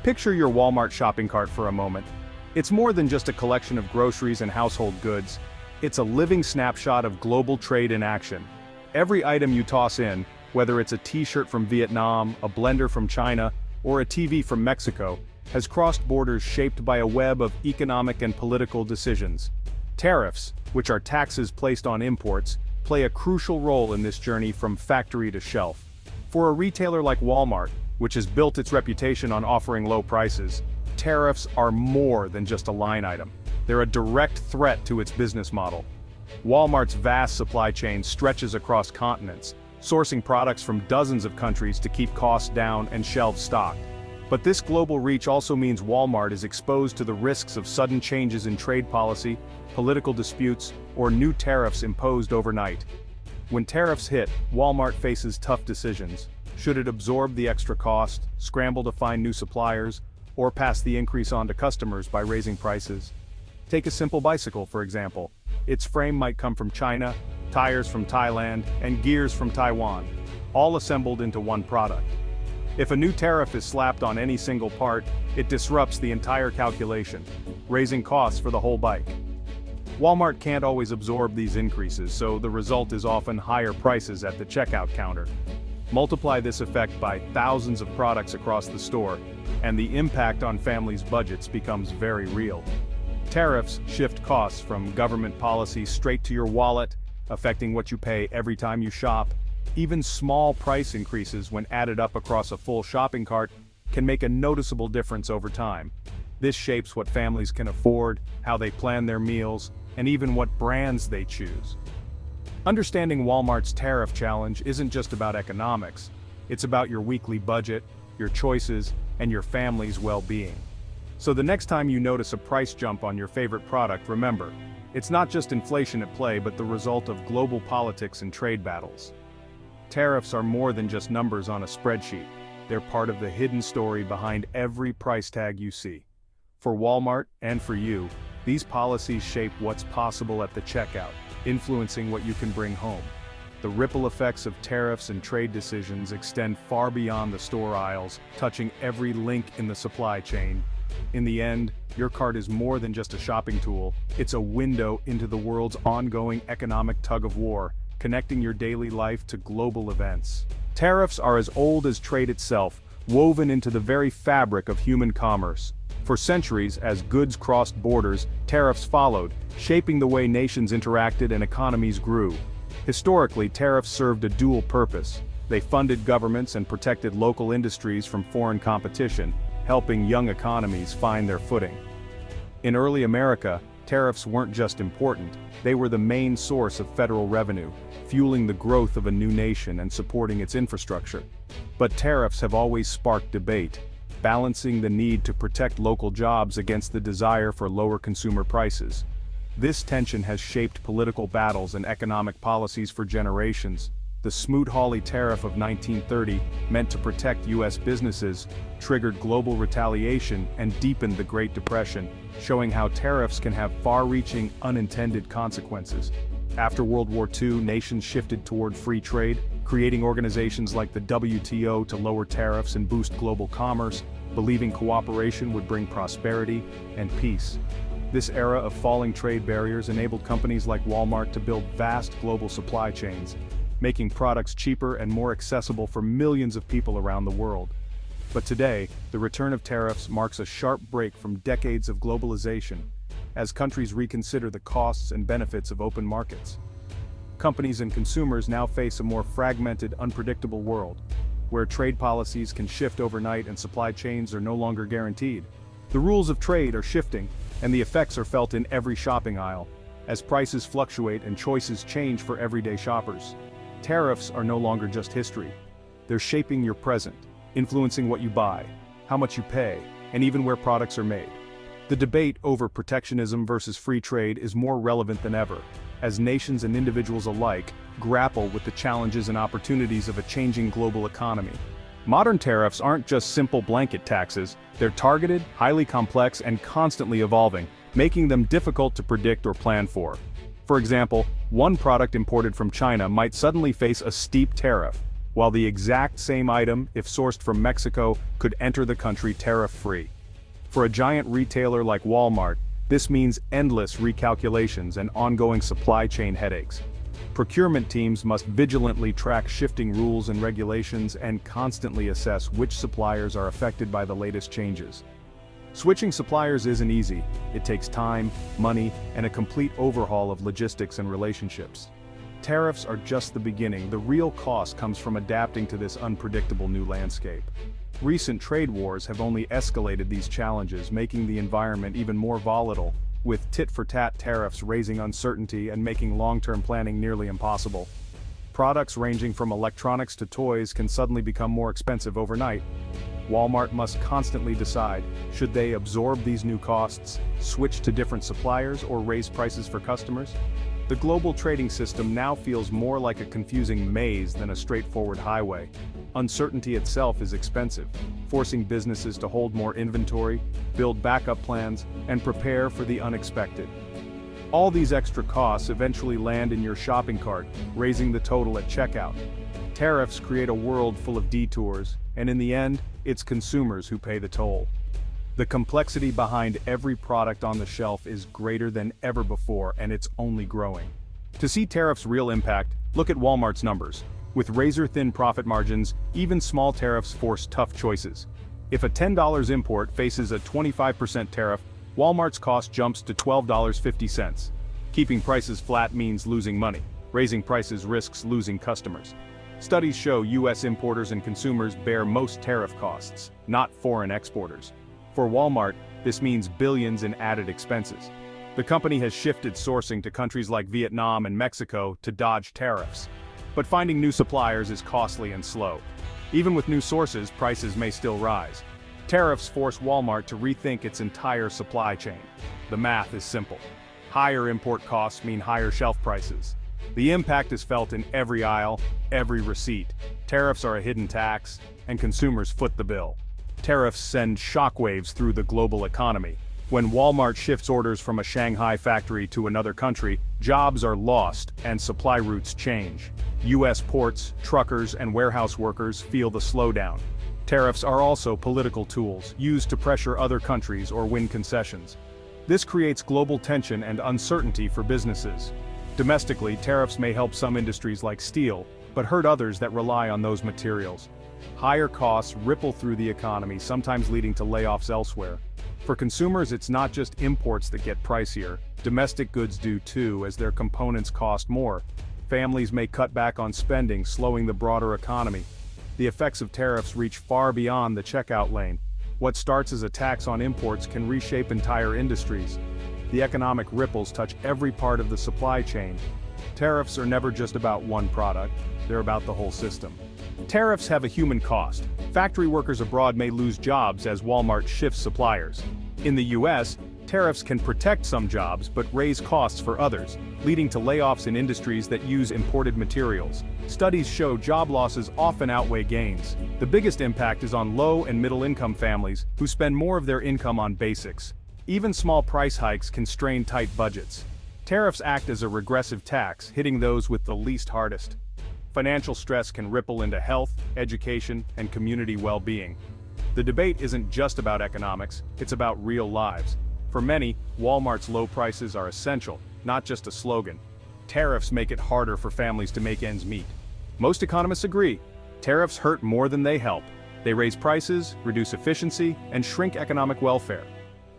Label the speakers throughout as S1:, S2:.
S1: Picture your Walmart shopping cart for a moment. It's more than just a collection of groceries and household goods. It's a living snapshot of global trade in action. Every item you toss in, whether it's a t-shirt from Vietnam, a blender from China, or a TV from Mexico, has crossed borders shaped by a web of economic and political decisions. Tariffs, which are taxes placed on imports, play a crucial role in this journey from factory to shelf. For a retailer like Walmart, which has built its reputation on offering low prices, tariffs are more than just a line item. They're a direct threat to its business model. Walmart's vast supply chain stretches across continents, sourcing products from dozens of countries to keep costs down and shelves stocked. But this global reach also means Walmart is exposed to the risks of sudden changes in trade policy, political disputes, or new tariffs imposed overnight. When tariffs hit, Walmart faces tough decisions. Should it absorb the extra cost, scramble to find new suppliers, or pass the increase on to customers by raising prices? Take a simple bicycle, for example. Its frame might come from China, tires from Thailand, and gears from Taiwan, all assembled into one product. If a new tariff is slapped on any single part, it disrupts the entire calculation, raising costs for the whole bike. Walmart can't always absorb these increases, so the result is often higher prices at the checkout counter. Multiply this effect by thousands of products across the store, and the impact on families' budgets becomes very real. Tariffs shift costs from government policy straight to your wallet, affecting what you pay every time you shop. Even small price increases, when added up across a full shopping cart, can make a noticeable difference over time. This shapes what families can afford, how they plan their meals, and even what brands they choose. Understanding Walmart's tariff challenge isn't just about economics. It's about your weekly budget, your choices, and your family's well-being. So the next time you notice a price jump on your favorite product, remember, it's not just inflation at play, but the result of global politics and trade battles. Tariffs are more than just numbers on a spreadsheet. They're part of the hidden story behind every price tag you see. For Walmart, and for you, these policies shape what's possible at the checkout, influencing what you can bring home. The ripple effects of tariffs and trade decisions extend far beyond the store aisles, touching every link in the supply chain. In the end, your cart is more than just a shopping tool. It's a window into the world's ongoing economic tug-of-war, connecting your daily life to global events. Tariffs are as old as trade itself, woven into the very fabric of human commerce. For centuries, as goods crossed borders, tariffs followed, shaping the way nations interacted and economies grew. Historically, tariffs served a dual purpose. They funded governments and protected local industries from foreign competition, helping young economies find their footing. In early America, tariffs weren't just important, they were the main source of federal revenue, fueling the growth of a new nation and supporting its infrastructure. But tariffs have always sparked debate, balancing the need to protect local jobs against the desire for lower consumer prices. This tension has shaped political battles and economic policies for generations. The Smoot-Hawley Tariff of 1930, meant to protect U.S. businesses, triggered global retaliation and deepened the Great Depression, showing how tariffs can have far-reaching, unintended consequences. After World War II, nations shifted toward free trade, creating organizations like the WTO to lower tariffs and boost global commerce, believing cooperation would bring prosperity and peace. This era of falling trade barriers enabled companies like Walmart to build vast global supply chains, making products cheaper and more accessible for millions of people around the world. But today, the return of tariffs marks a sharp break from decades of globalization, as countries reconsider the costs and benefits of open markets. Companies and consumers now face a more fragmented, unpredictable world, where trade policies can shift overnight and supply chains are no longer guaranteed. The rules of trade are shifting, and the effects are felt in every shopping aisle, as prices fluctuate and choices change for everyday shoppers. Tariffs are no longer just history. They're shaping your present, influencing what you buy, how much you pay, and even where products are made. The debate over protectionism versus free trade is more relevant than ever, as nations and individuals alike grapple with the challenges and opportunities of a changing global economy. Modern tariffs aren't just simple blanket taxes, they're targeted, highly complex, and constantly evolving, making them difficult to predict or plan for. For example, one product imported from China might suddenly face a steep tariff, while the exact same item, if sourced from Mexico, could enter the country tariff-free. For a giant retailer like Walmart, this means endless recalculations and ongoing supply chain headaches. Procurement teams must vigilantly track shifting rules and regulations and constantly assess which suppliers are affected by the latest changes. Switching suppliers isn't easy. It takes time, money, and a complete overhaul of logistics and relationships. Tariffs are just the beginning. The real cost comes from adapting to this unpredictable new landscape. Recent trade wars have only escalated these challenges, making the environment even more volatile, with tit-for-tat tariffs raising uncertainty and making long-term planning nearly impossible. Products ranging from electronics to toys can suddenly become more expensive overnight. Walmart must constantly decide, should they absorb these new costs, switch to different suppliers, or raise prices for customers? The global trading system now feels more like a confusing maze than a straightforward highway. Uncertainty itself is expensive, forcing businesses to hold more inventory, build backup plans, and prepare for the unexpected. All these extra costs eventually land in your shopping cart, raising the total at checkout. Tariffs create a world full of detours, and in the end, it's consumers who pay the toll. The complexity behind every product on the shelf is greater than ever before, and it's only growing. To see tariffs' real impact, look at Walmart's numbers. With razor-thin profit margins, even small tariffs force tough choices. If a $10 import faces a 25% tariff, Walmart's cost jumps to $12.50. Keeping prices flat means losing money. Raising prices risks losing customers. Studies show U.S. importers and consumers bear most tariff costs, not foreign exporters. For Walmart, this means billions in added expenses. The company has shifted sourcing to countries like Vietnam and Mexico to dodge tariffs. But finding new suppliers is costly and slow. Even with new sources, prices may still rise. Tariffs force Walmart to rethink its entire supply chain. The math is simple. Higher import costs mean higher shelf prices. The impact is felt in every aisle, every receipt. Tariffs are a hidden tax, and consumers foot the bill. Tariffs send shockwaves through the global economy. When Walmart shifts orders from a Shanghai factory to another country, jobs are lost and supply routes change. U.S. ports, truckers, and warehouse workers feel the slowdown. Tariffs are also political tools, used to pressure other countries or win concessions. This creates global tension and uncertainty for businesses. Domestically, tariffs may help some industries like steel, but hurt others that rely on those materials. Higher costs ripple through the economy, sometimes leading to layoffs elsewhere. For consumers, it's not just imports that get pricier. Domestic goods do too, as their components cost more. Families may cut back on spending, slowing the broader economy. The effects of tariffs reach far beyond the checkout lane. What starts as a tax on imports can reshape entire industries. The economic ripples touch every part of the supply chain. Tariffs are never just about one product, they're about the whole system. Tariffs have a human cost. Factory workers abroad may lose jobs as Walmart shifts suppliers. In the US, tariffs can protect some jobs but raise costs for others, leading to layoffs in industries that use imported materials. Studies show job losses often outweigh gains. The biggest impact is on low and middle-income families who spend more of their income on basics. Even small price hikes can strain tight budgets. Tariffs act as a regressive tax, hitting those with the least hardest. Financial stress can ripple into health, education, and community well-being. The debate isn't just about economics, it's about real lives. For many, Walmart's low prices are essential, not just a slogan. Tariffs make it harder for families to make ends meet. Most economists agree, tariffs hurt more than they help. They raise prices, reduce efficiency, and shrink economic welfare.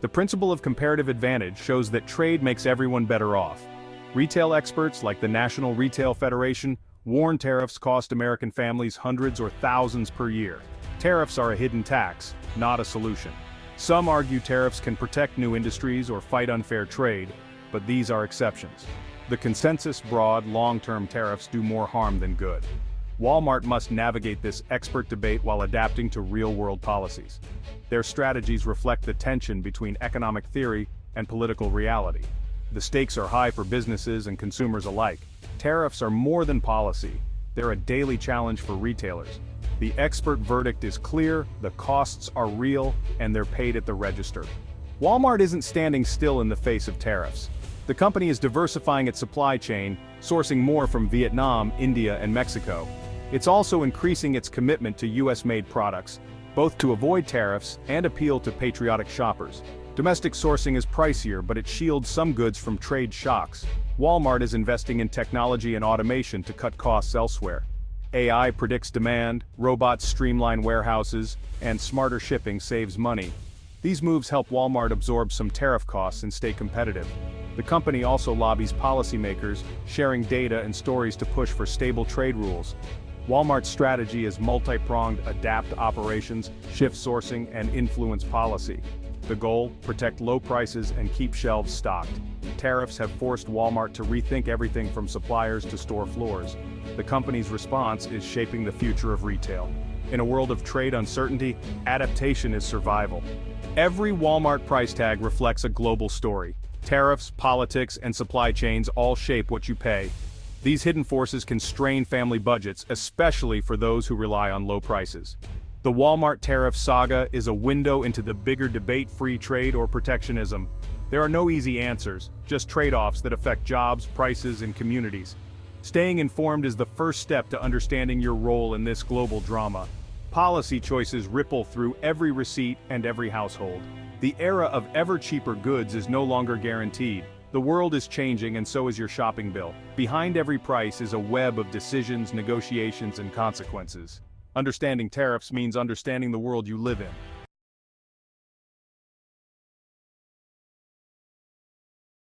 S1: The principle of comparative advantage shows that trade makes everyone better off. Retail experts like the National Retail Federation warn tariffs cost American families hundreds or thousands per year. Tariffs are a hidden tax, not a solution. Some argue tariffs can protect new industries or fight unfair trade, but these are exceptions. The consensus broad, long-term tariffs do more harm than good. Walmart must navigate this expert debate while adapting to real-world policies. Their strategies reflect the tension between economic theory and political reality. The stakes are high for businesses and consumers alike. Tariffs are more than policy, they're a daily challenge for retailers. The expert verdict is clear, the costs are real, and they're paid at the register. Walmart isn't standing still in the face of tariffs. The company is diversifying its supply chain, sourcing more from Vietnam, India, and Mexico. It's also increasing its commitment to US-made products, both to avoid tariffs and appeal to patriotic shoppers. Domestic sourcing is pricier, but it shields some goods from trade shocks. Walmart is investing in technology and automation to cut costs elsewhere. AI predicts demand, robots streamline warehouses, and smarter shipping saves money. These moves help Walmart absorb some tariff costs and stay competitive. The company also lobbies policymakers, sharing data and stories to push for stable trade rules. Walmart's strategy is multi-pronged: adapt operations, shift sourcing, and influence policy. The goal: protect low prices and keep shelves stocked. Tariffs have forced Walmart to rethink everything from suppliers to store floors. The company's response is shaping the future of retail. In a world of trade uncertainty, adaptation is survival. Every Walmart price tag reflects a global story. Tariffs, politics, and supply chains all shape what you pay. These hidden forces can strain family budgets, especially for those who rely on low prices. The Walmart tariff saga is a window into the bigger debate: free trade or protectionism. There are no easy answers, just trade-offs that affect jobs, prices, and communities. Staying informed is the first step to understanding your role in this global drama. Policy choices ripple through every receipt and every household. The era of ever-cheaper goods is no longer guaranteed. The world is changing, and so is your shopping bill. Behind every price is a web of decisions, negotiations, and consequences. Understanding tariffs means understanding the world you live in.